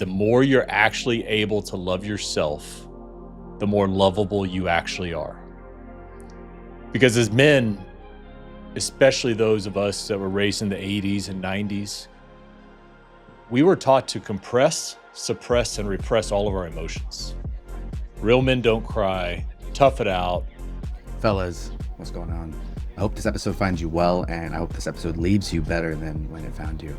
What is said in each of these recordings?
the more you're actually able to love yourself, the more lovable you actually are. Because as men, especially those of us that were raised in the 80s and 90s, we were taught to compress, suppress, and repress all of our emotions. Real men don't cry, tough it out. Fellas, what's going on? I hope this episode finds you well, and I hope this episode leaves you better than when it found you.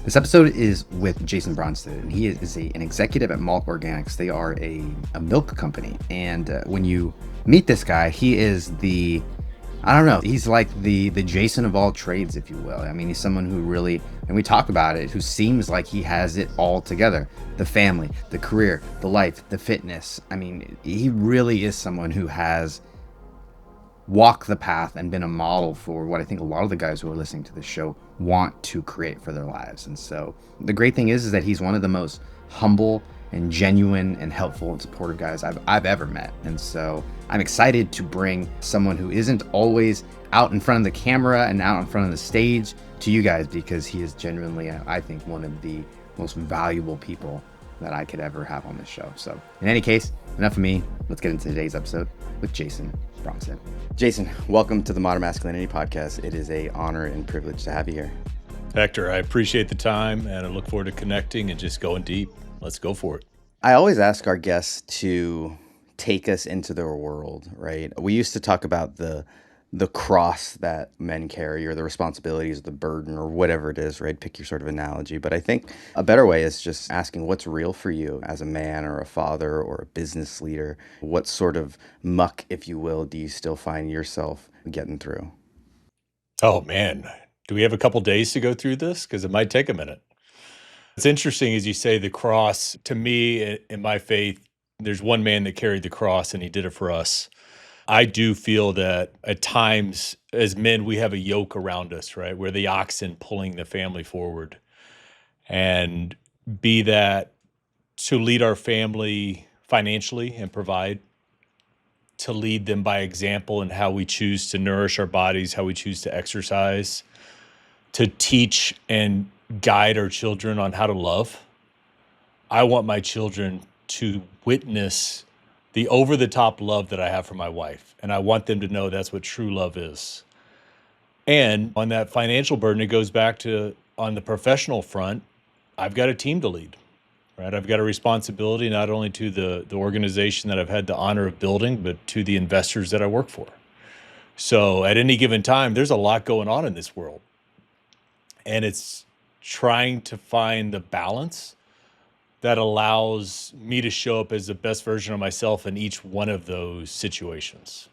This episode is with Jason Bronsted, and he is an executive at Malt Organics. They are a milk company, and when you meet this guy, he is he's like the Jason of all trades, if you will. I mean, he's someone who really, and we talk about it, who seems like he has it all together. The family, the career, the life, the fitness. I mean, he really is someone who has walked the path and been a model for what I think a lot of the guys who are listening to this show want to create for their lives. And so the great thing is that he's one of the most humble and genuine and helpful and supportive guys I've ever met. And so I'm excited to bring someone who isn't always out in front of the camera and out in front of the stage to you guys, because he is genuinely, I think, one of the most valuable people that I could ever have on this show. So in any case, enough of me. Let's get into today's episode with Jason Bronsted. Jason, welcome to the Modern Masculinity Podcast. It is an honor and privilege to have you here. Hector, I appreciate the time, and I look forward to connecting and just going deep. Let's go for it. I always ask our guests to take us into their world, right? We used to talk about the cross that men carry, or the responsibilities, the burden, or whatever it is, right? Pick your sort of analogy. But I think a better way is just asking what's real for you as a man or a father or a business leader. What sort of muck, if you will, do you still find yourself getting through? Oh, man. Do we have a couple days to go through this? Because it might take a minute. It's interesting, as you say, the cross. To me, in my faith, there's one man that carried the cross, and he did it for us. I do feel that at times as men, we have a yoke around us, right? We're the oxen pulling the family forward. And be that to lead our family financially and provide, to lead them by example in how we choose to nourish our bodies, how we choose to exercise, to teach and guide our children on how to love. I want my children to witness the over-the-top love that I have for my wife. And I want them to know that's what true love is. And on that financial burden, it goes back to, on the professional front, I've got a team to lead, right? I've got a responsibility not only to the organization that I've had the honor of building, but to the investors that I work for. So at any given time, there's a lot going on in this world. And it's trying to find the balance that allows me to show up as the best version of myself in each one of those situations.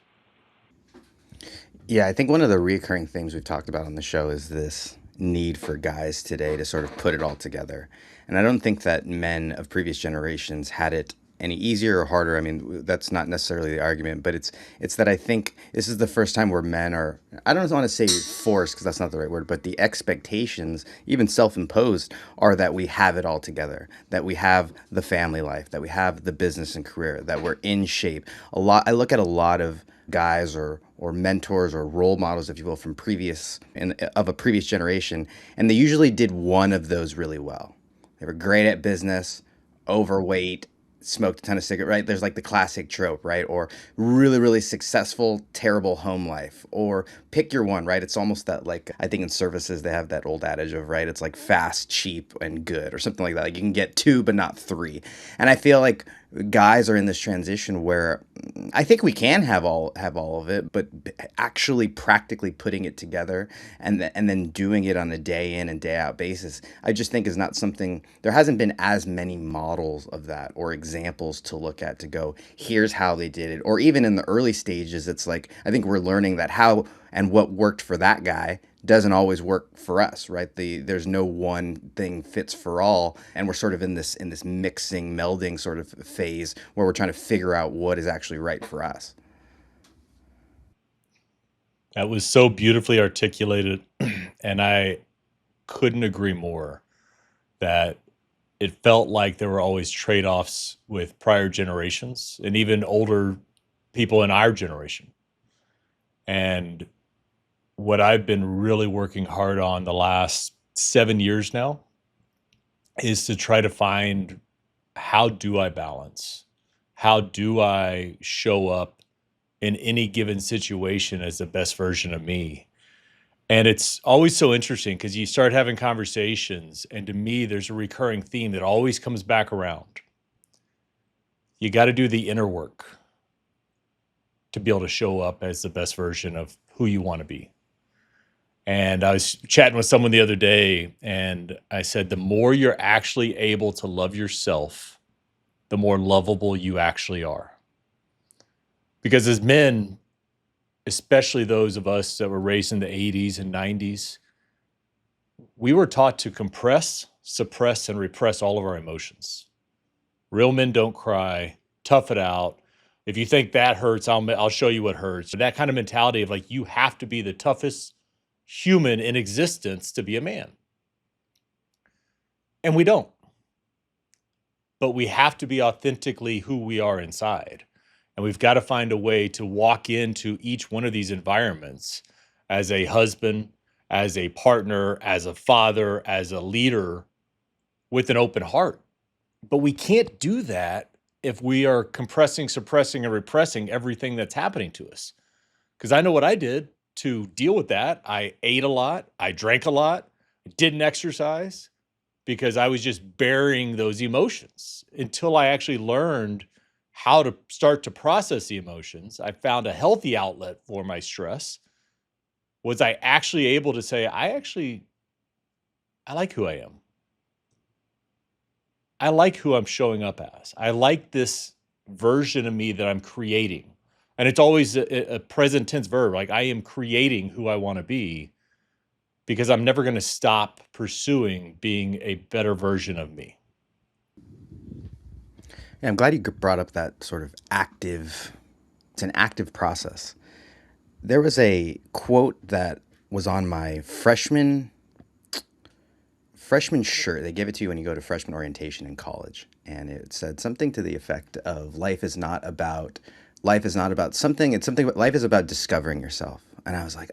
Yeah, I think one of the recurring things we've talked about on the show is this need for guys today to sort of put it all together. And I don't think that men of previous generations had it any easier or harder. I mean, that's not necessarily the argument, but it's that I think this is the first time where men are, I don't want to say forced, because that's not the right word, but the expectations, even self-imposed, are that we have it all together, that we have the family life, that we have the business and career, that we're in shape. I look at a lot of guys or mentors or role models, if you will, from of a previous generation, and they usually did one of those really well. They were great at business, overweight, smoked a ton of cigarettes, right? There's like the classic trope, right? Or really, really successful, terrible home life, or pick your one, right? It's almost that, like, I think in services, they have that old adage of, right? It's like fast, cheap, and good, or something like that. Like you can get two, but not three. And I feel like guys are in this transition where I think we can have all of it, but actually practically putting it together and then doing it on a day in and day out basis, I just think is not something. There hasn't been as many models of that or examples to look at to go, here's how they did it. Or even in the early stages, it's like, I think we're learning that how and what worked for that guy doesn't always work for us, right? There's no one thing fits for all, and we're sort of in this mixing, melding sort of phase where we're trying to figure out what is actually right for us. That was so beautifully articulated, and I couldn't agree more that it felt like there were always trade-offs with prior generations and even older people in our generation. And what I've been really working hard on the last 7 years now is to try to find how do I balance? How do I show up in any given situation as the best version of me? And it's always so interesting because you start having conversations, and to me, there's a recurring theme that always comes back around. You got to do the inner work to be able to show up as the best version of who you want to be. And I was chatting with someone the other day, and I said, the more you're actually able to love yourself, the more lovable you actually are. Because as men, especially those of us that were raised in the 80s and 90s, we were taught to compress, suppress, and repress all of our emotions. Real men don't cry, tough it out. If you think that hurts, I'll show you what hurts. That kind of mentality of like, you have to be the toughest human in existence to be a man. And we don't. But we have to be authentically who we are inside. And we've got to find a way to walk into each one of these environments as a husband, as a partner, as a father, as a leader with an open heart. But we can't do that if we are compressing, suppressing, and repressing everything that's happening to us. Because I know what I did to deal with that. I ate a lot, I drank a lot, didn't exercise because I was just burying those emotions until I actually learned how to start to process the emotions. I found a healthy outlet for my stress. Was I actually able to say, I like who I am. I like who I'm showing up as. I like this version of me that I'm creating. And it's always a present tense verb. Like I am creating who I want to be because I'm never going to stop pursuing being a better version of me. Yeah, I'm glad you brought up that sort of active, it's an active process. There was a quote that was on my freshman shirt. They give it to you when you go to freshman orientation in college, and it said something to the effect of life is not about something, it's something, life is about discovering yourself. And I was like,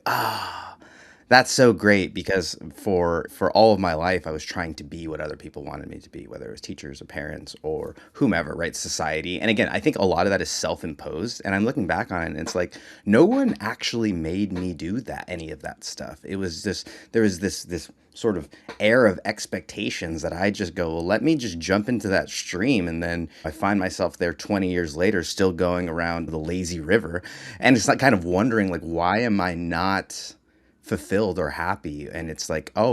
that's so great, because for all of my life I was trying to be what other people wanted me to be, whether it was teachers or parents or whomever, right? Society. And again, I think a lot of that is self-imposed, and I'm looking back on it and it's like no one actually made me do that, any of that stuff. It was just, there was this sort of air of expectations that I just go, well, let me just jump into that stream, and then I find myself there 20 years later still going around the lazy river, and it's like kind of wondering, like, why am I not fulfilled or happy? And it's like, I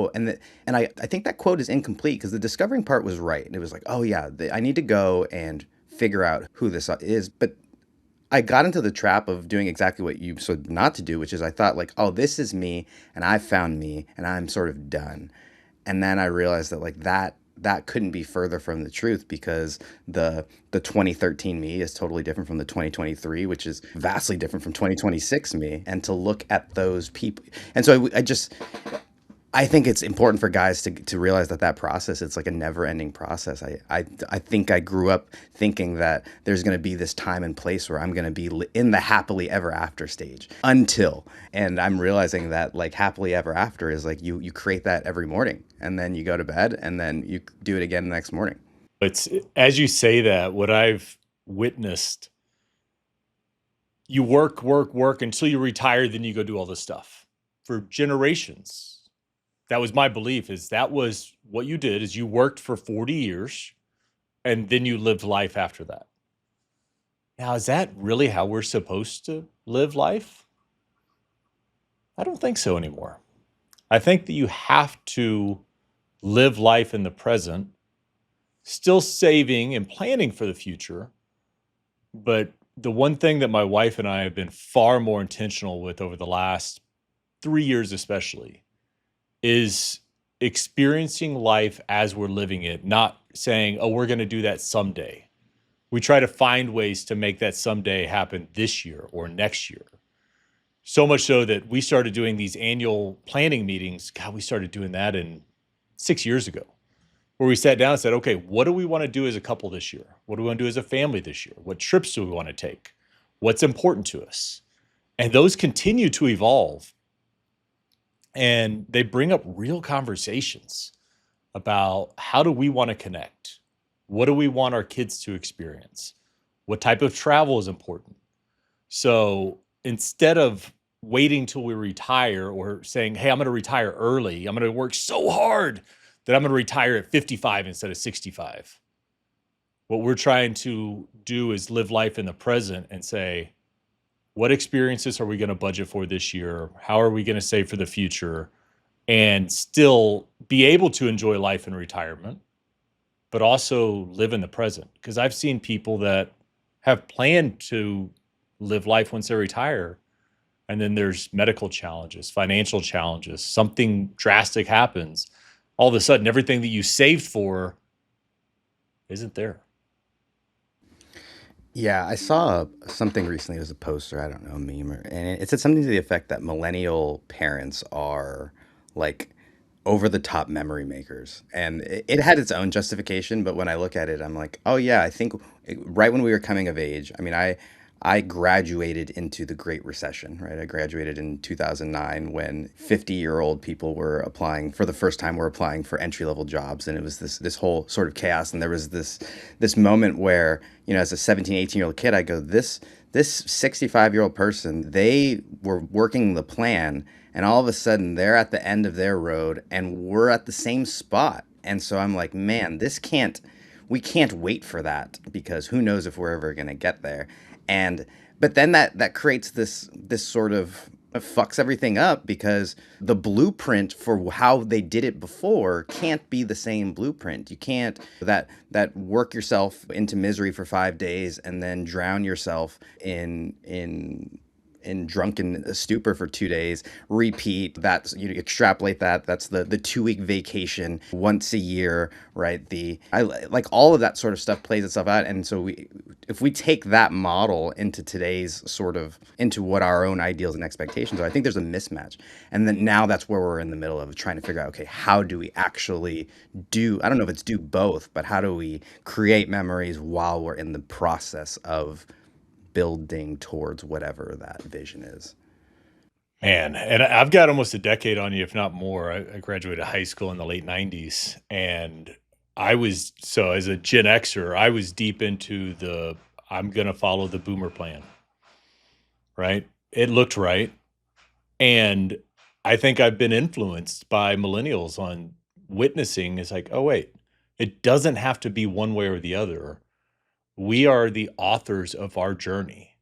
think that quote is incomplete, because the discovering part was right. It was like, oh yeah, I need to go and figure out who this is. But I got into the trap of doing exactly what you said not to do, which is I thought like, oh, this is me, and I found me, and I'm sort of done. And then I realized that like that couldn't be further from the truth, because the 2013 me is totally different from the 2023, which is vastly different from 2026 me. And to look at those people, and so I think it's important for guys to realize that process, it's like a never ending process. I think I grew up thinking that there's going to be this time and place where I'm going to be in the happily ever after stage and I'm realizing that like happily ever after is like you create that every morning, and then you go to bed, and then you do it again the next morning. It's as you say that, what I've witnessed, you work until you retire, then you go do all this stuff for generations. That was my belief, is that was what you did, is you worked for 40 years and then you lived life after that. Now, is that really how we're supposed to live life? I don't think so anymore. I think that you have to live life in the present, still saving and planning for the future. But the one thing that my wife and I have been far more intentional with over the last 3 years, especially, is experiencing life as we're living it, not saying, oh, we're going to do that someday. We try to find ways to make that someday happen this year or next year. So much so that we started doing these annual planning meetings. God, we started doing that 6 years ago, where we sat down and said, okay, what do we want to do as a couple this year? What do we want to do as a family this year? What trips do we want to take? What's important to us? And those continue to evolve. And they bring up real conversations about how do we want to connect? What do we want our kids to experience? What type of travel is important? So instead of waiting till we retire or saying, hey, I'm going to retire early, I'm going to work so hard that I'm going to retire at 55 instead of 65. What we're trying to do is live life in the present and say, what experiences are we going to budget for this year? How are we going to save for the future? And still be able to enjoy life in retirement, but also live in the present. Because I've seen people that have planned to live life once they retire, and then there's medical challenges, financial challenges, something drastic happens. All of a sudden, everything that you saved for isn't there. Yeah, I saw something recently. It was a poster, I don't know, a meme, and it said something to the effect that millennial parents are like over the top memory makers. And it had its own justification, but when I look at it, I'm like, oh yeah, I think right when we were coming of age, I mean, I graduated into the Great Recession, right? I graduated in 2009 when 50-year-old people were applying for the first time, were applying for entry-level jobs. And it was this whole sort of chaos. And there was this moment where, you know, as a 17, 18-year-old kid, I go, this 65-year-old person, they were working the plan, and all of a sudden they're at the end of their road and we're at the same spot. And so I'm like, man, we can't wait for that, because who knows if we're ever going to get there. And but then that creates this sort of fucks everything up, because the blueprint for how they did it before can't be the same blueprint. You can't that work yourself into misery for 5 days and then drown yourself in drunken stupor for 2 days, repeat that, you extrapolate that's the 2 week vacation once a year, right? I like all of that sort of stuff plays itself out. And so if we take that model into today's sort of into what our own ideals and expectations are, I think there's a mismatch. And then now that's where we're in the middle of trying to figure out, okay, how do we actually I don't know if it's do both, but how do we create memories while we're in the process of building towards whatever that vision is? Man, and I've got almost a decade on you, if not more. I graduated high school in the late 90s. And so as a Gen Xer, I was deep into I'm going to follow the boomer plan, right? It looked right. And I think I've been influenced by millennials on witnessing. It's like, oh, wait, it doesn't have to be one way or the other. We are the authors of our journey.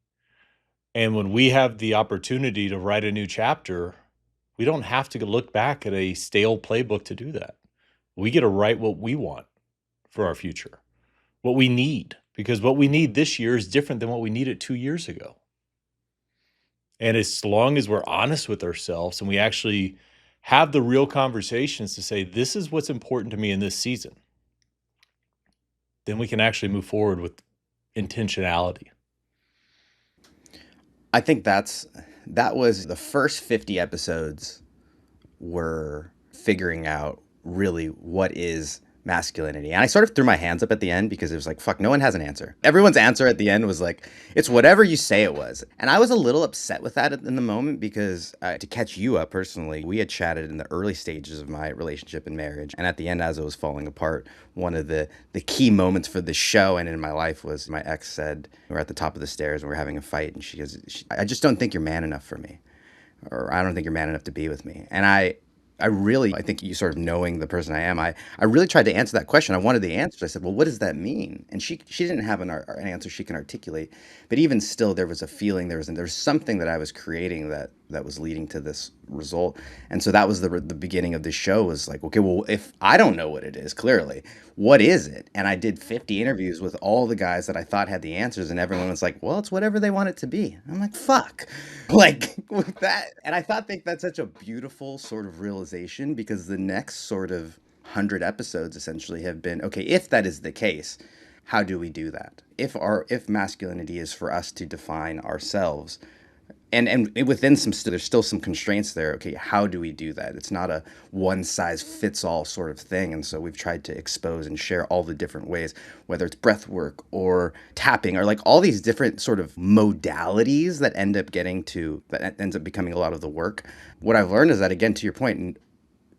And when we have the opportunity to write a new chapter, we don't have to look back at a stale playbook to do that. We get to write what we want for our future, what we need, because what we need this year is different than what we needed 2 years ago. And as long as we're honest with ourselves and we actually have the real conversations to say, this is what's important to me in this season, then we can actually move forward with intentionality. I think that was the first 50 episodes were figuring out really what is masculinity. And I sort of threw my hands up at the end, because it was like, fuck, no one has an answer. Everyone's answer at the end was like, it's whatever you say it was. And I was a little upset with that in the moment, because to catch you up personally, we had chatted in the early stages of my relationship and marriage. And at the end, as it was falling apart, one of the key moments for the show and in my life was my ex said, we're at the top of the stairs and we're having a fight. And she goes, I just don't think you're man enough for me. Or I don't think you're man enough to be with me. And I think you sort of knowing the person I am, I really tried to answer that question. I wanted the answer. I said, well, what does that mean? And she didn't have an answer she can articulate. But even still, there was a feeling, there was something that I was creating that was leading to this result. And so that was the beginning of the show, was like, okay, well, if I don't know what it is, clearly, what is it? And I did 50 interviews with all the guys that I thought had the answers, and everyone was like, well, it's whatever they want it to be. I'm like, fuck. Like, with that. And I think that's such a beautiful sort of realization, because the next sort of 100 episodes essentially have been, okay, if that is the case, how do we do that? If masculinity is for us to define ourselves, and within there's still some constraints there. Okay, how do we do that? It's not a one size fits all sort of thing. And so we've tried to expose and share all the different ways, whether it's breath work or tapping, or like all these different sort of modalities that ends up becoming a lot of the work. What I've learned is that, again, to your point,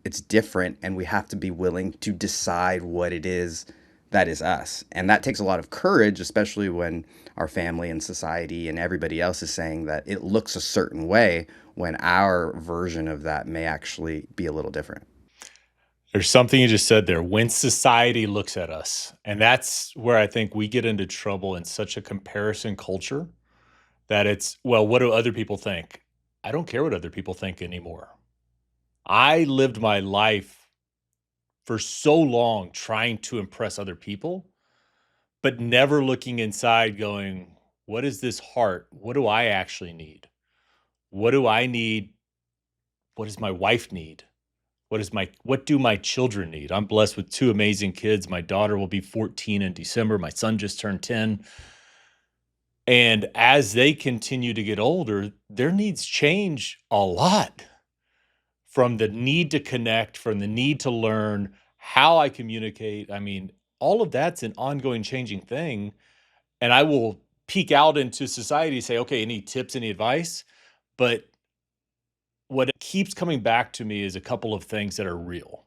it's different, and we have to be willing to decide what it is that is us. And that takes a lot of courage, especially when our family and society and everybody else is saying that it looks a certain way when our version of that may actually be a little different. There's something you just said there. When society looks at us, and that's where I think we get into trouble in such a comparison culture that it's, well, what do other people think? I don't care what other people think anymore. I lived my life for so long trying to impress other people, but never looking inside going, what is this heart? What do I actually need? What do I need? What does my wife need? What do my children need? I'm blessed with two amazing kids. My daughter will be 14 in December. My son just turned 10. And as they continue to get older, their needs change a lot, from the need to connect, from the need to learn how I communicate. I mean, all of that's an ongoing changing thing. And I will peek out into society, say, okay, any tips, any advice? But what keeps coming back to me is a couple of things that are real.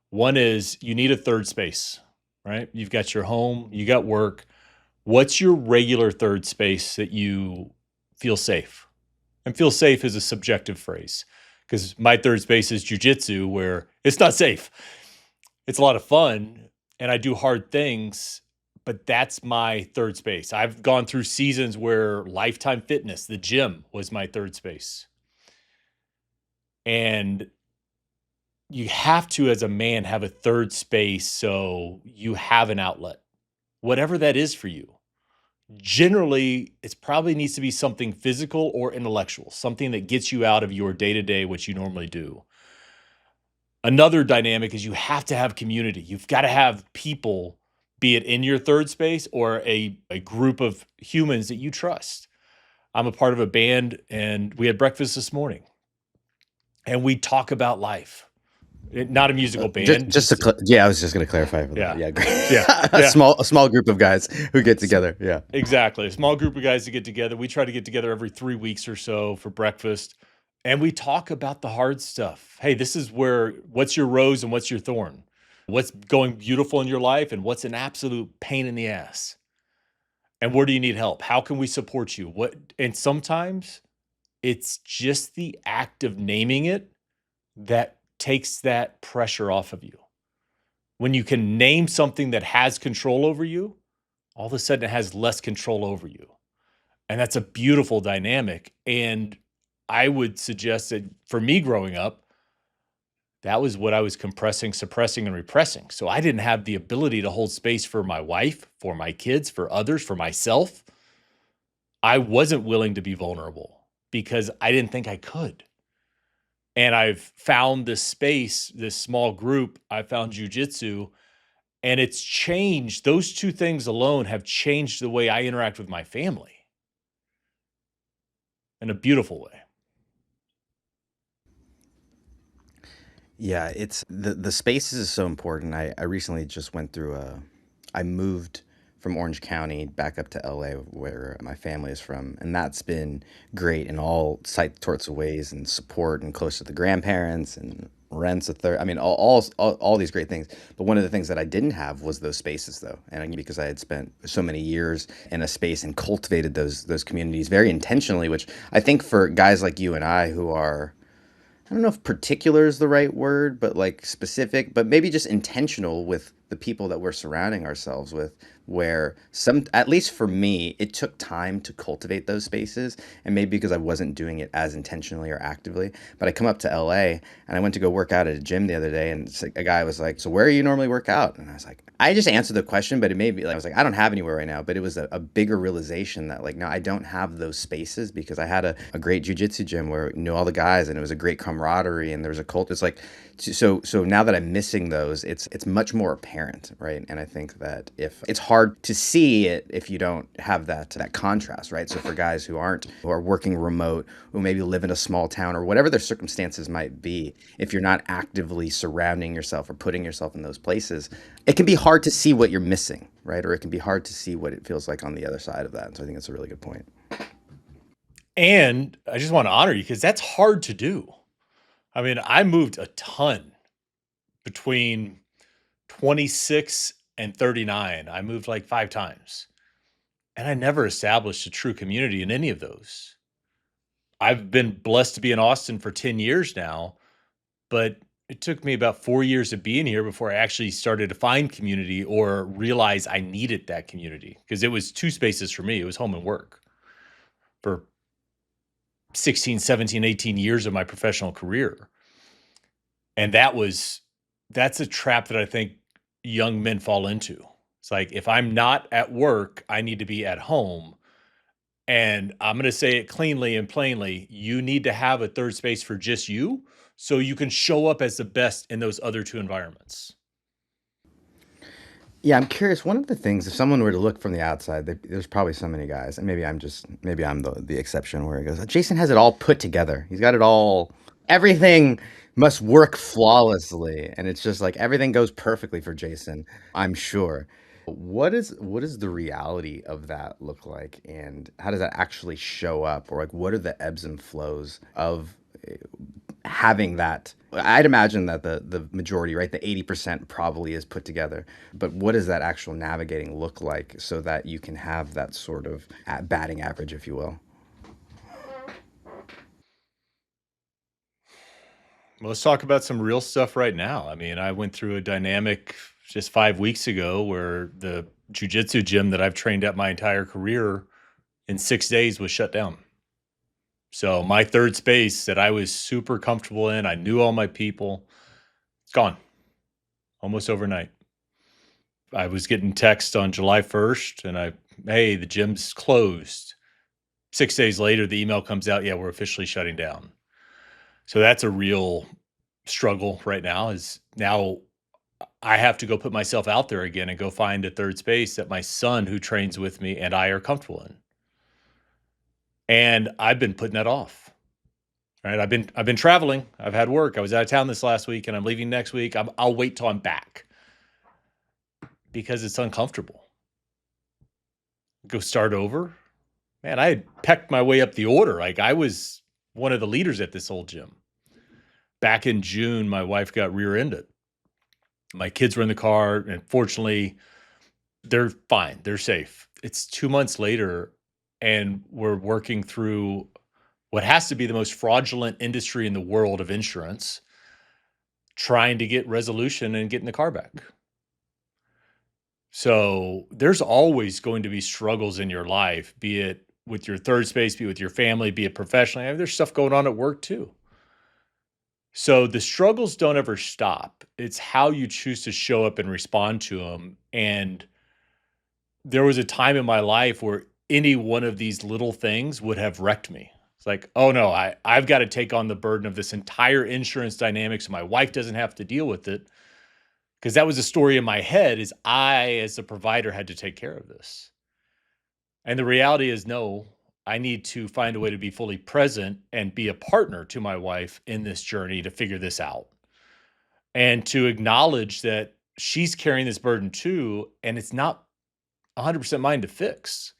One is you need a third space, right? You've got your home, you got work. What's your regular third space that you feel safe? And feel safe is a subjective phrase, because my third space is jujitsu, where it's not safe. It's a lot of fun and I do hard things, but that's my third space. I've gone through seasons where Lifetime Fitness, the gym, was my third space. And you have to, as a man, have a third space so you have an outlet, whatever that is for you. Generally, it probably needs to be something physical or intellectual, something that gets you out of your day to day, what you normally do. Another dynamic is you have to have community. You've got to have people, be it in your third space or a group of humans that you trust. I'm a part of a band and we had breakfast this morning and we talk about life. Not a musical band, just Yeah, I was just going to clarify for that. yeah. Yeah, great. Yeah. a Yeah. small group of guys who get together. Yeah, Exactly. A small group of guys to get together. We try to get together every 3 weeks or so for breakfast, and we talk about the hard stuff. Hey, this is what's your rose and what's your thorn? What's going beautiful in your life and what's an absolute pain in the ass? And where do you need help? How can we support you? And sometimes it's just the act of naming it that takes that pressure off of you. When you can name something that has control over you, all of a sudden it has less control over you. And that's a beautiful dynamic. And I would suggest that for me growing up, that was what I was compressing, suppressing, and repressing. So I didn't have the ability to hold space for my wife, for my kids, for others, for myself. I wasn't willing to be vulnerable because I didn't think I could. And I've found this space, this small group. I found jujitsu, and it's changed. Those two things alone have changed the way I interact with my family in a beautiful way. yeah. It's the spaces is so important. I recently just went through I moved from Orange County back up to LA where my family is from, and that's been great in all sorts of ways and support and close to the grandparents and rents a third. I mean, all these great things. But one of the things that I didn't have was those spaces, though, and because I had spent so many years in a space and cultivated those communities very intentionally, which I think for guys like you and I who are, I don't know if particular is the right word, but like specific, but maybe just intentional with the people that we're surrounding ourselves with, where at least for me, it took time to cultivate those spaces. And maybe because I wasn't doing it as intentionally or actively, but I come up to LA and I went to go work out at a gym the other day. And a guy was like, "So where do you normally work out?" And I was like, I just answered the question, but it made me like, I was like, I don't have anywhere right now. But it was a bigger realization that like, no, I don't have those spaces because I had a great jujitsu gym where I knew all the guys and it was a great camaraderie and there was a cult. It's like, so now that I'm missing those, it's much more apparent, right? And I think that if it's hard to see it if you don't have that contrast, right? So for guys who are working remote, who maybe live in a small town or whatever their circumstances might be, if you're not actively surrounding yourself or putting yourself in those places, it can be hard to see what you're missing, right? Or it can be hard to see what it feels like on the other side of that. So I think that's a really good point. And I just want to honor you because that's hard to do. I mean, I moved a ton between 26 and 39. I moved like 5 times, and I never established a true community in any of those. I've been blessed to be in Austin for 10 years now, but it took me about 4 years of being here before I actually started to find community or realize I needed that community, because it was 2 spaces for me. It was home and work for 16, 17, 18 years of my professional career. And that's a trap that I think young men fall into. It's like, if I'm not at work, I need to be at home. And I'm going to say it cleanly and plainly, you need to have a third space for just you so you can show up as the best in those other 2 environments. Yeah, I'm curious. One of the things, if someone were to look from the outside, there's probably so many guys, and maybe I'm the exception where it goes, Jason has it all put together. He's got it all, everything must work flawlessly. And it's just like everything goes perfectly for Jason, I'm sure. What is the reality of that look like? And how does that actually show up? Or like, what are the ebbs and flows of having that? I'd imagine that the majority, right, the 80% probably is put together. But what does that actual navigating look like so that you can have that sort of batting average, if you will? Well, let's talk about some real stuff right now. I mean, I went through a dynamic just 5 weeks ago where the jujitsu gym that I've trained at my entire career in 6 days was shut down. So my third space that I was super comfortable in, I knew all my people, it's gone almost overnight. I was getting text on July 1st and hey, the gym's closed. 6 days later, the email comes out, yeah, we're officially shutting down. So that's a real struggle right now. Is now I have to go put myself out there again and go find a third space that my son who trains with me and I are comfortable in. And I've been putting that off. Right? I've been traveling. I've had work. I was out of town this last week and I'm leaving next week. I'll wait till I'm back because it's uncomfortable. Go start over. Man, I had pecked my way up the order. Like, I was one of the leaders at this old gym. Back in June, my wife got rear-ended. My kids were in the car, and fortunately, they're fine. They're safe. It's 2 months later, and we're working through what has to be the most fraudulent industry in the world of insurance, trying to get resolution and getting the car back. So there's always going to be struggles in your life, be it with your third space, be it with your family, be it professionally. I mean, there's stuff going on at work too. So the struggles don't ever stop. It's how you choose to show up and respond to them. And there was a time in my life where any one of these little things would have wrecked me. It's like, oh no, I've got to take on the burden of this entire insurance dynamic so my wife doesn't have to deal with it. Because that was the story in my head, is I, as a provider, had to take care of this. And the reality is, no, I need to find a way to be fully present and be a partner to my wife in this journey to figure this out. And to acknowledge that she's carrying this burden too, and it's not 100% mine to fix.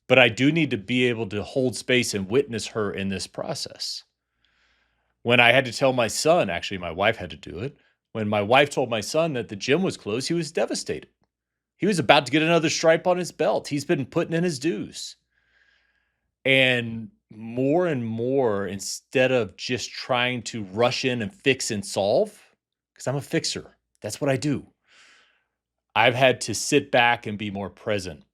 But I do need to be able to hold space and witness her in this process. When I had to tell my son, actually, my wife had to do it. When my wife told my son that the gym was closed, he was devastated. He was about to get another stripe on his belt. He's been putting in his dues. And more, instead of just trying to rush in and fix and solve, because I'm a fixer, that's what I do. I've had to sit back and be more present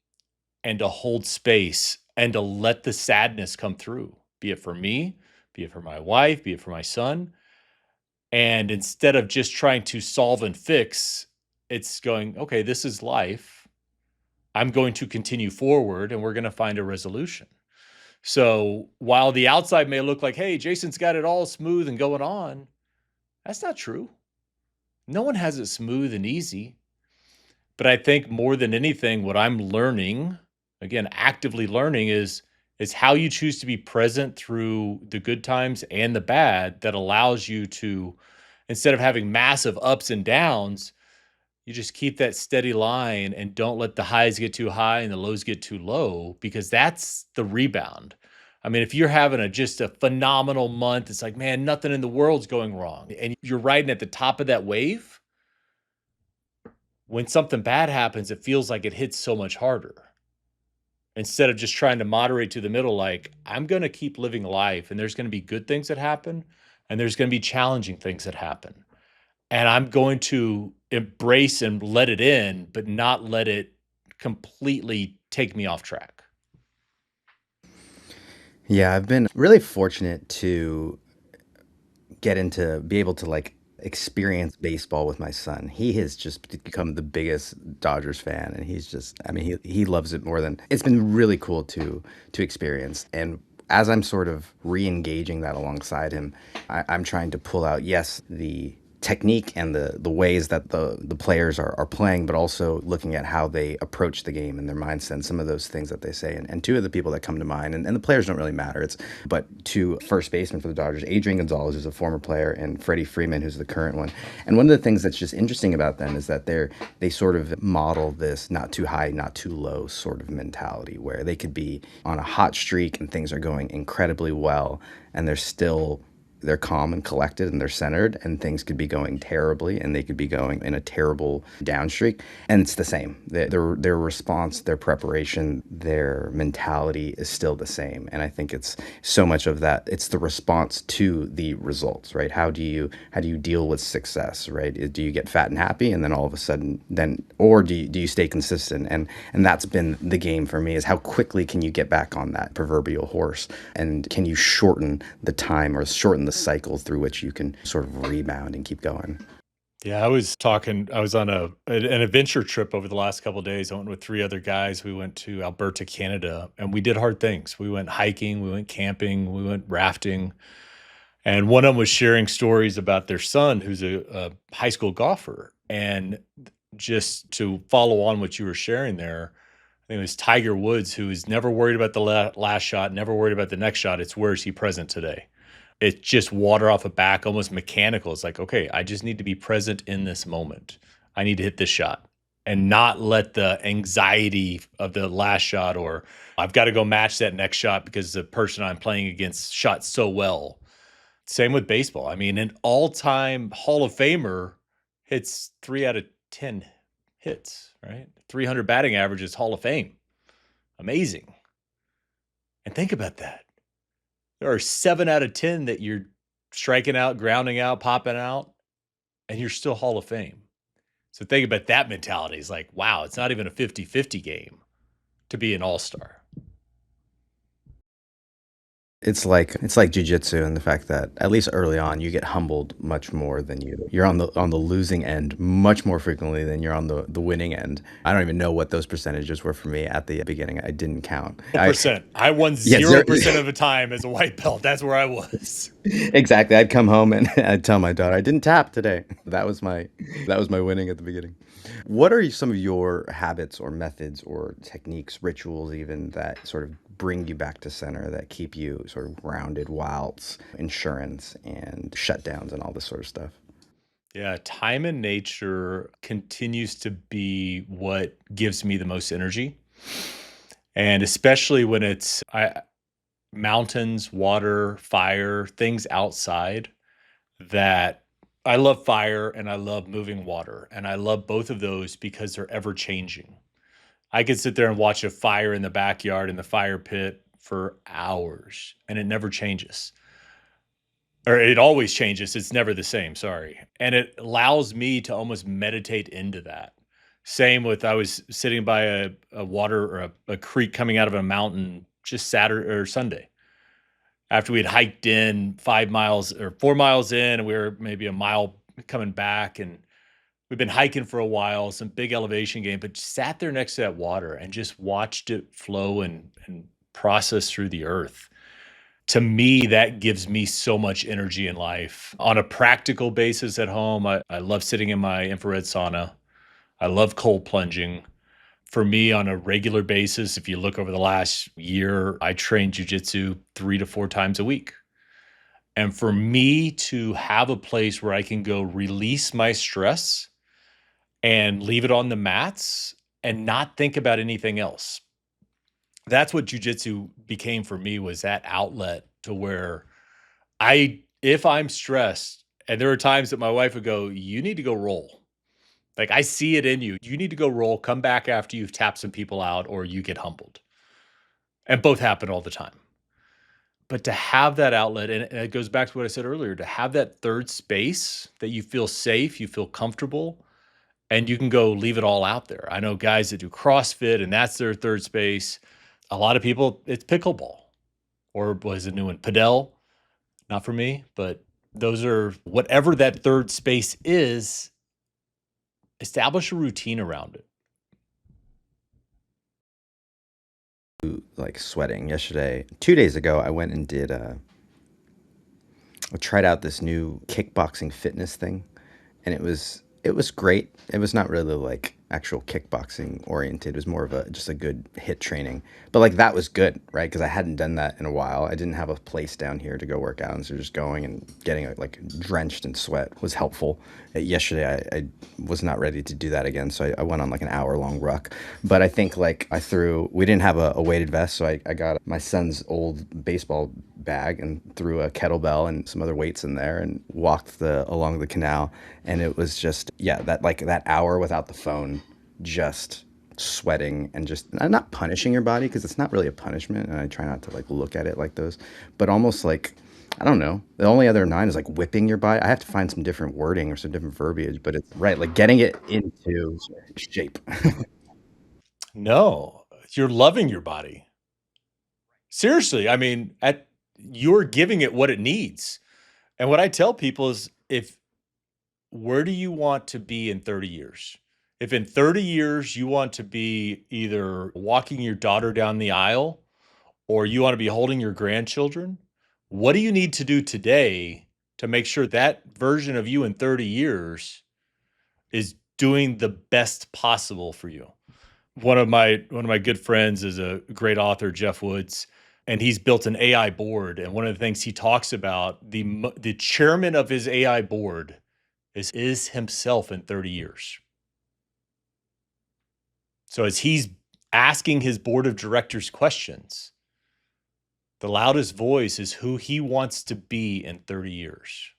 and to hold space and to let the sadness come through, be it for me, be it for my wife, be it for my son. And instead of just trying to solve and fix, it's going, okay, this is life. I'm going to continue forward and we're going to find a resolution. So while the outside may look like, hey, Jason's got it all smooth and going on, that's not true. No one has it smooth and easy. But I think more than anything, what I'm learning, again, actively learning, is how you choose to be present through the good times and the bad that allows you to, instead of having massive ups and downs, you just keep that steady line and don't let the highs get too high and the lows get too low, because that's the rebound. I mean, if you're having just a phenomenal month, it's like, man, nothing in the world's going wrong, and you're riding at the top of that wave, when something bad happens, it feels like it hits so much harder. Instead of just trying to moderate to the middle, like, I'm gonna keep living life, and there's gonna be good things that happen, and there's gonna be challenging things that happen. And I'm going to embrace and let it in, but not let it completely take me off track. Yeah, I've been really fortunate to be able to like experience baseball with my son. He has just become the biggest Dodgers fan, and he's just, I mean, he loves it more than it's been really cool to experience. And as I'm sort of re-engaging that alongside him, I'm trying to pull out, yes, the technique and the ways that the players are playing, but also looking at how they approach the game and their mindset and some of those things that they say. And two of the people that come to mind, and the players don't really matter. But two first basemen for the Dodgers, Adrian Gonzalez, who's a former player, and Freddie Freeman, who's the current one. And one of the things that's just interesting about them is that they sort of model this not too high, not too low sort of mentality where they could be on a hot streak and things are going incredibly well, and they're calm and collected and they're centered, and things could be going terribly and they could be going in a terrible down streak, and it's the same. Their response, their preparation, their mentality is still the same. And I think it's so much of that, it's the response to the results, right? How do you deal with success, right? Do you get fat and happy and then all of a sudden then, or do you stay consistent? And that's been the game for me, is how quickly can you get back on that proverbial horse, and can you shorten the time or shorten the cycle through which you can sort of rebound and keep going. Yeah, I was on an adventure trip over the last couple of days. I went with 3 other guys. We went to Alberta, Canada, and we did hard things. We went hiking, we went camping, we went rafting, and one of them was sharing stories about their son who's a high school golfer. And just to follow on what you were sharing there, I think it was Tiger Woods, who is never worried about the last shot, never worried about the next shot. It's where is he present today? It's just water off a back, almost mechanical. It's like, okay, I just need to be present in this moment. I need to hit this shot and not let the anxiety of the last shot, or I've got to go match that next shot because the person I'm playing against shot so well. Same with baseball. I mean, an all-time Hall of Famer hits 3 out of 10 hits, right? 300 batting average is Hall of Fame. Amazing. And think about that. There are 7 out of 10 that you're striking out, grounding out, popping out, and you're still Hall of Fame. So think about that mentality. It's like, wow, it's not even a 50-50 game to be an all-star. It's like jujitsu, and the fact that at least early on you get humbled much more than you're on the losing end much more frequently than you're on the winning end. I don't even know what those percentages were for me at the beginning. I didn't count. I 0%. I won Yeah, zero, 0% of the time as a white belt. That's where I was. exactly. I'd come home and I'd tell my daughter I didn't tap today. That was my winning at the beginning. What are some of your habits or methods or techniques, rituals even, that sort of bring you back to center, that keep you sort of grounded whilst insurance and shutdowns and all this sort of stuff? Yeah, time in nature continues to be what gives me the most energy. And especially when it's mountains, water, fire, things outside that I love fire and I love moving water. And I love both of those because they're ever changing. I could sit there and watch a fire in the backyard in the fire pit for hours and it never changes. Or it always changes. It's never the same, sorry. And it allows me to almost meditate into that. Same with I was sitting by a water or a creek coming out of a mountain just Saturday or Sunday after we had hiked in 5 miles or 4 miles in, and we were maybe a mile coming back, and we've been hiking for a while, some big elevation gain, but just sat there next to that water and just watched it flow and process through the earth. To me, that gives me so much energy in life. On a practical basis at home, I love sitting in my infrared sauna. I love cold plunging. For me, on a regular basis, if you look over the last year, I train jujitsu 3 to 4 times a week. And for me to have a place where I can go release my stress and leave it on the mats and not think about anything else. That's what jujitsu became for me, was that outlet to where if I'm stressed, and there are times that my wife would go, you need to go roll. Like, I see it in you. You need to go roll, come back after you've tapped some people out, or you get humbled. And both happen all the time. But to have that outlet, and it goes back to what I said earlier, to have that third space that you feel safe, you feel comfortable, and you can go leave it all out there. I know guys that do CrossFit and that's their third space. A lot of people, it's pickleball or was a new one, padel. Not for me, but those are whatever that third space is, establish a routine around it. Like sweating yesterday. 2 days ago, I went and I tried out this new kickboxing fitness thing, and it was great. It was not really like actual kickboxing oriented. It was more of a just a good hit training. But like that was good, right? Because I hadn't done that in a while. I didn't have a place down here to go work out, and so just going and getting like drenched in sweat was helpful. Yesterday, I was not ready to do that again, so I went on like an hour long ruck. But I think like we didn't have a weighted vest, so I got my son's old baseball bag and threw a kettlebell and some other weights in there and walked along the canal. And it was just, yeah, that hour without the phone, just sweating and just not punishing your body, because it's not really a punishment, and I try not to like look at it like those, but almost like, I don't know, the only other nine is like whipping your body. I have to find some different wording or some different verbiage, but it's right, like getting it into shape. No, you're loving your body. Seriously, I mean, you're giving it what it needs. And what I tell people is if where do you want to be in 30 years? If in 30 years you want to be either walking your daughter down the aisle or you want to be holding your grandchildren, what do you need to do today to make sure that version of you in 30 years is doing the best possible for you? One of my good friends is a great author, Jeff Woods, and he's built an AI board. And one of the things he talks about, the chairman of his AI board is himself in 30 years. So as he's asking his board of directors questions, the loudest voice is who he wants to be in 30 years.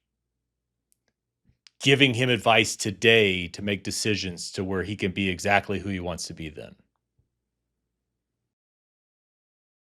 Giving him advice today to make decisions to where he can be exactly who he wants to be then.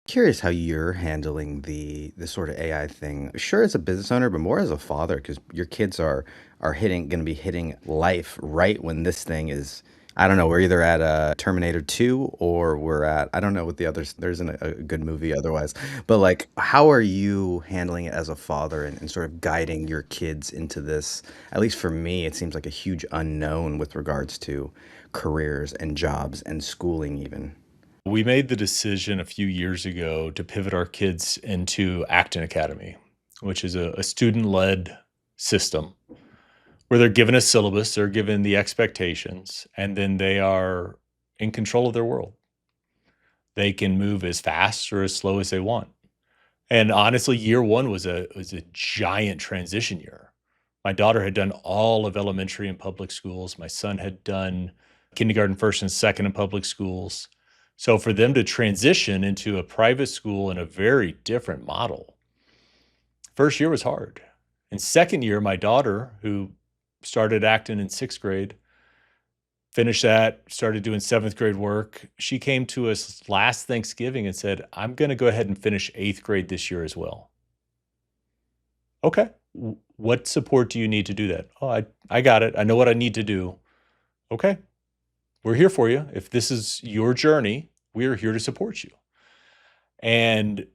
Curious how you're handling the sort of AI thing. Sure, as a business owner, but more as a father, because your kids are going to be hitting life right when this thing is. I don't know. We're either at Terminator 2, or we're at, I don't know what the others. There isn't a good movie otherwise. But like, how are you handling it as a father, and sort of guiding your kids into this? At least for me, it seems like a huge unknown with regards to careers and jobs and schooling even. We made the decision a few years ago to pivot our kids into Acton Academy, which is a student-led system where they're given a syllabus, they're given the expectations, and then they are in control of their world. They can move as fast or as slow as they want. And honestly, year one was a giant transition year. My daughter had done all of elementary in public schools. My son had done kindergarten, first and second in public schools. So for them to transition into a private school in a very different model, first year was hard. And second year, my daughter, who started acting in sixth grade, finished that, started doing seventh grade work. She came to us last Thanksgiving and said, I'm going to go ahead and finish eighth grade this year as well. Okay. What support do you need to do that? Oh, I got it. I know what I need to do. Okay. We're here for you. If this is your journey, we are here to support you. And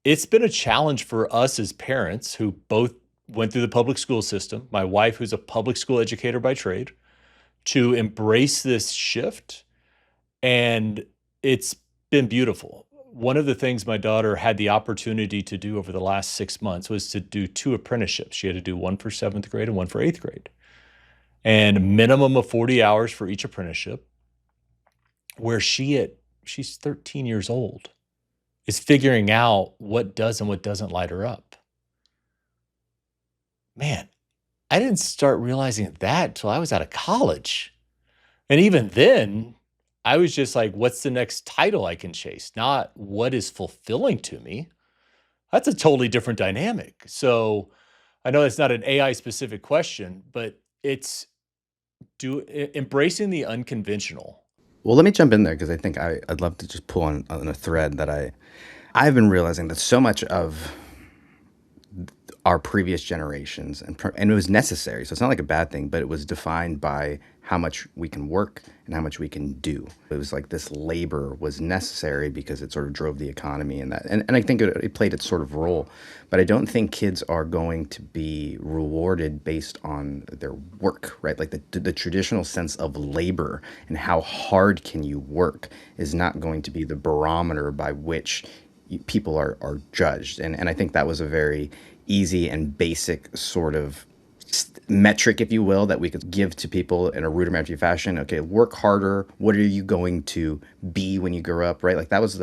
it's been a challenge for us as parents who both went through the public school system, my wife, who's a public school educator by trade, to embrace this shift. And it's been beautiful. One of the things my daughter had the opportunity to do over the last 6 months was to do two apprenticeships. She had to do one for seventh grade and one for eighth grade, and minimum of 40 hours for each apprenticeship, where she's 13 years old, is figuring out what does and what doesn't light her up. Man, I didn't start realizing that till I was out of college. And even then, I was just like, what's the next title I can chase? Not what is fulfilling to me. That's a totally different dynamic. So I know it's not an AI specific question, but it's Embracing the unconventional. Well, let me jump in there because I think I'd love to just pull on a thread that I've been realizing that so much of our previous generations and it was necessary, so it's not like a bad thing, but it was defined by how much we can work and how much we can do. It was like this labor was necessary because it sort of drove the economy, and I think it played its sort of role. But I don't think kids are going to be rewarded based on their work, right? Like the traditional sense of labor and how hard can you work is not going to be the barometer by which people are judged. And I think that was a very easy and basic sort of metric, if you will, that we could give to people in a rudimentary fashion. Okay, work harder. What are you going to be when you grow up, right? Like that was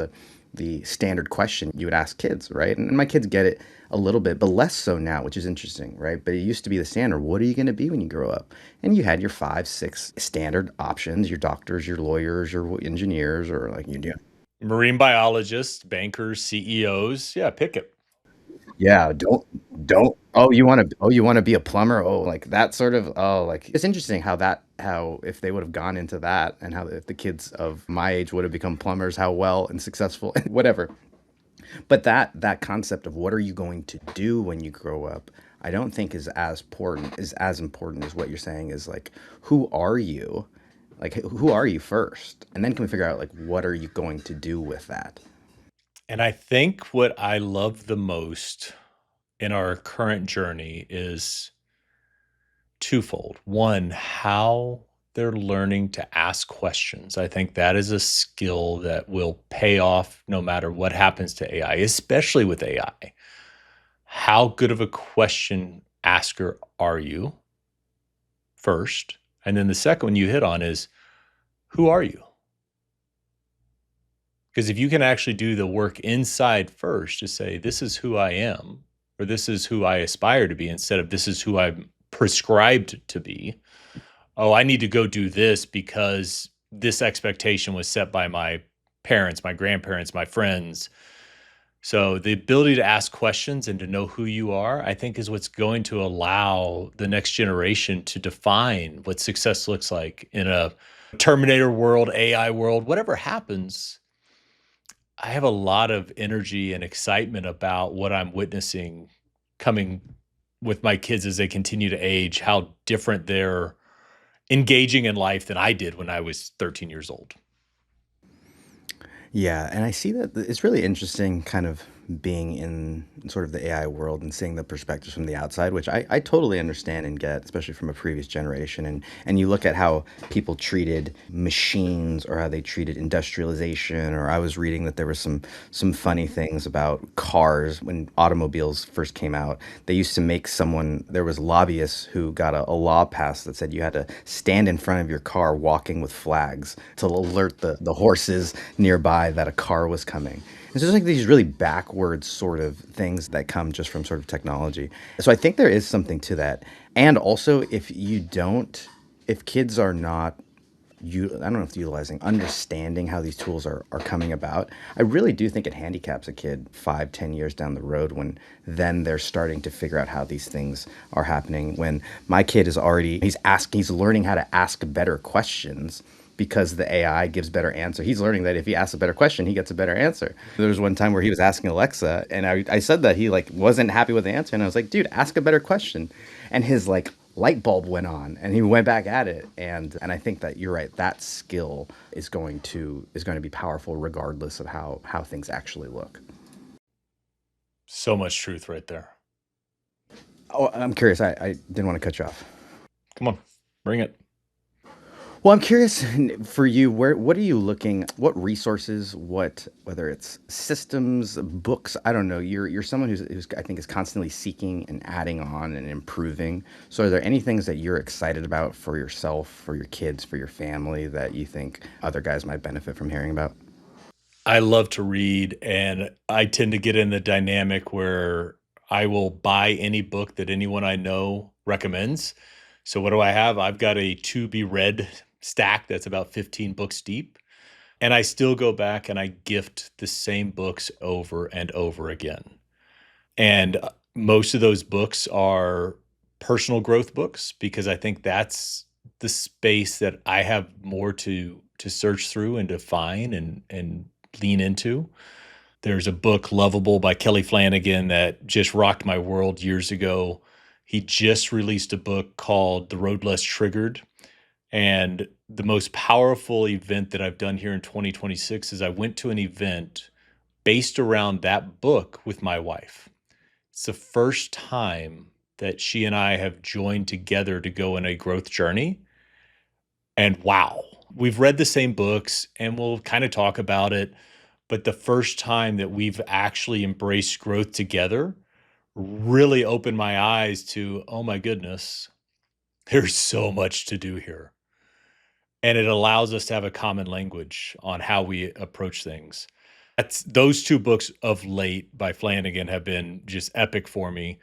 the standard question you would ask kids, right? And my kids get it a little bit, but less so now, which is interesting, right? But it used to be the standard. What are you going to be when you grow up? And you had your 5, 6 standard options: your doctors, your lawyers, your engineers, or like you do. Marine biologists, bankers, CEOs. Yeah, pick it. Yeah, don't. Oh, you want to be a plumber? Oh, like that sort of. Oh, like it's interesting how if they would have gone into that and how if the kids of my age would have become plumbers, how well and successful and whatever. But that concept of what are you going to do when you grow up, I don't think is as important as what you're saying is like who are you? Like who are you first? And then can we figure out like what are you going to do with that? And I think what I love the most in our current journey is twofold. One, how they're learning to ask questions. I think that is a skill that will pay off no matter what happens to AI, especially with AI. How good of a question asker are you first? And then the second one you hit on is who are you? Because if you can actually do the work inside first to say, this is who I am, or this is who I aspire to be, instead of this is who I'm prescribed to be. Oh, I need to go do this because this expectation was set by my parents, my grandparents, my friends. So the ability to ask questions and to know who you are, I think, is what's going to allow the next generation to define what success looks like in a Terminator world, AI world, whatever happens. I have a lot of energy and excitement about what I'm witnessing coming with my kids as they continue to age, how different they're engaging in life than I did when I was 13 years old. Yeah, and I see that it's really interesting kind of being in sort of the AI world and seeing the perspectives from the outside, which I totally understand and get, especially from a previous generation. And you look at how people treated machines or how they treated industrialization, or I was reading that there was some funny things about cars when automobiles first came out. They used to make there was lobbyists who got a law passed that said you had to stand in front of your car walking with flags to alert the horses nearby that a car was coming. It's just like these really backwards sort of things that come just from sort of technology. So I think there is something to that. And also, if kids are not I don't know if utilizing, understanding how these tools are coming about, I really do think it handicaps a kid 5, 10 years down the road when then they're starting to figure out how these things are happening. When my kid he's learning how to ask better questions because the AI gives better answer. He's learning that if he asks a better question, he gets a better answer. There was one time where he was asking Alexa, and I said that he like wasn't happy with the answer, and I was like, dude, ask a better question. And his like light bulb went on and he went back at it. And I think that you're right, that skill is going to be powerful regardless of how things actually look. So much truth right there. Oh, I'm curious. I didn't want to cut you off. Come on, bring it. Well, I'm curious for you, what are you what resources, whether it's systems, books, I don't know. You're someone who's I think is constantly seeking and adding on and improving. So are there any things that you're excited about for yourself, for your kids, for your family that you think other guys might benefit from hearing about? I love to read, and I tend to get in the dynamic where I will buy any book that anyone I know recommends. So what do I have? I've got a to be read stack that's about 15 books deep, and I still go back and I gift the same books over and over again. And most of those books are personal growth books because I think that's the space that I have more to search through and to find and lean into. There's a book, Lovable by Kelly Flanagan, that just rocked my world years ago. He just released a book called The Road Less Triggered. And the most powerful event that I've done here in 2026 is I went to an event based around that book with my wife. It's the first time that she and I have joined together to go on a growth journey. And wow, we've read the same books and we'll kind of talk about it. But the first time that we've actually embraced growth together really opened my eyes to, oh my goodness, there's so much to do here. And it allows us to have a common language on how we approach things. That's those 2 books of late by Flanagan have been just epic for me.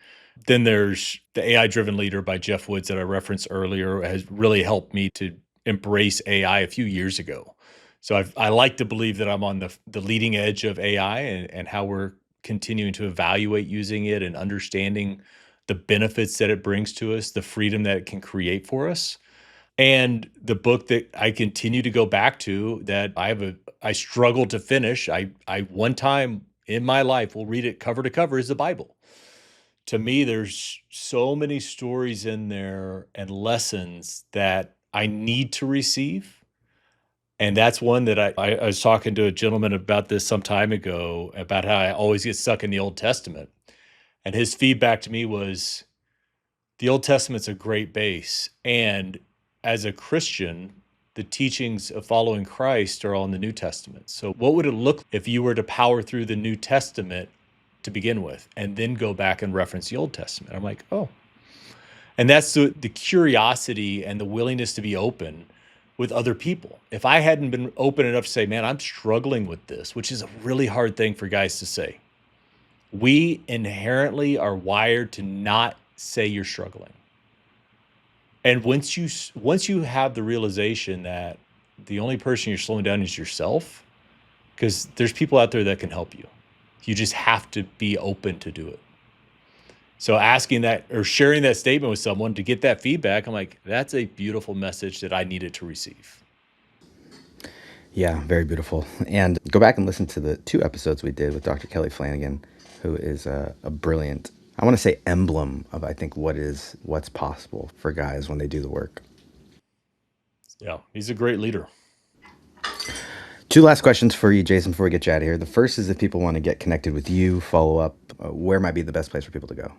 Then there's The AI Driven Leader by Jeff Woods that I referenced earlier, has really helped me to embrace AI a few years ago. So I like to believe that I'm on the leading edge of AI and how we're continuing to evaluate using it and understanding the benefits that it brings to us, the freedom that it can create for us. And the book that I continue to go back to that I struggle to finish, I one time in my life will read it cover to cover, is the Bible. To me, there's so many stories in there and lessons that I need to receive. And that's one that I was talking to a gentleman about this some time ago, about how I always get stuck in the Old Testament. And his feedback to me was, the Old Testament's a great base. And as a Christian, the teachings of following Christ are all in the New Testament. So what would it look if you were to power through the New Testament to begin with and then go back and reference the Old Testament? I'm like, oh. And that's the curiosity and the willingness to be open with other people. If I hadn't been open enough to say, man, I'm struggling with this, which is a really hard thing for guys to say. We inherently are wired to not say you're struggling. And once you have the realization that the only person you're slowing down is yourself, because there's people out there that can help you. You just have to be open to do it. So asking that or sharing that statement with someone to get that feedback, I'm like, that's a beautiful message that I needed to receive. Yeah, very beautiful. And go back and listen to the 2 episodes we did with Dr. Kelly Flanagan, who is a brilliant, I want to say, emblem of, I think, what's possible for guys when they do the work. Yeah, he's a great leader. 2 last questions for you, Jason, before we get you out of here. The first is, if people want to get connected with you, follow up, where might be the best place for people to go?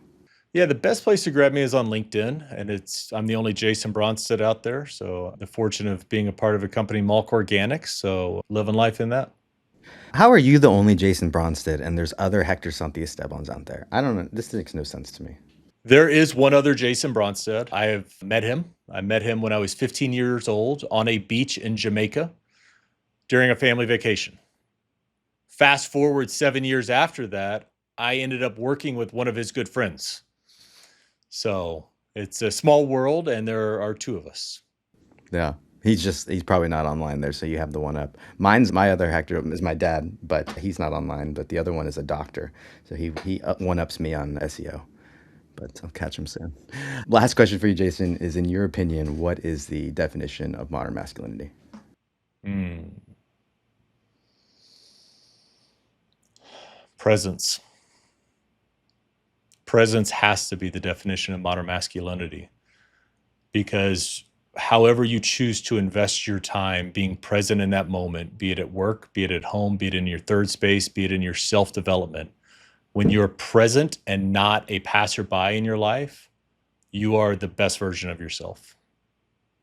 Yeah, the best place to grab me is on LinkedIn, and I'm the only Jason Bronsted out there. So the fortune of being a part of a company, Malk Organics. So living life in that. How are you the only Jason Bronsted and there's other Hector Santiestebans out there? I don't know. This makes no sense to me. There is one other Jason Bronsted. I have met him. I met him when I was 15 years old on a beach in Jamaica during a family vacation. Fast forward 7 years after that, I ended up working with one of his good friends. So it's a small world, and there are 2 of us. Yeah. He's probably not online there, so you have the one up. My other Hector is my dad, but he's not online. But the other one is a doctor, so he one ups me on SEO. But I'll catch him soon. Last question for you, Jason, is, in your opinion, what is the definition of modern masculinity? Presence. Presence has to be the definition of modern masculinity, because however you choose to invest your time being present in that moment, be it at work, be it at home, be it in your third space, be it in your self-development, when you're present and not a passerby in your life, you are the best version of yourself.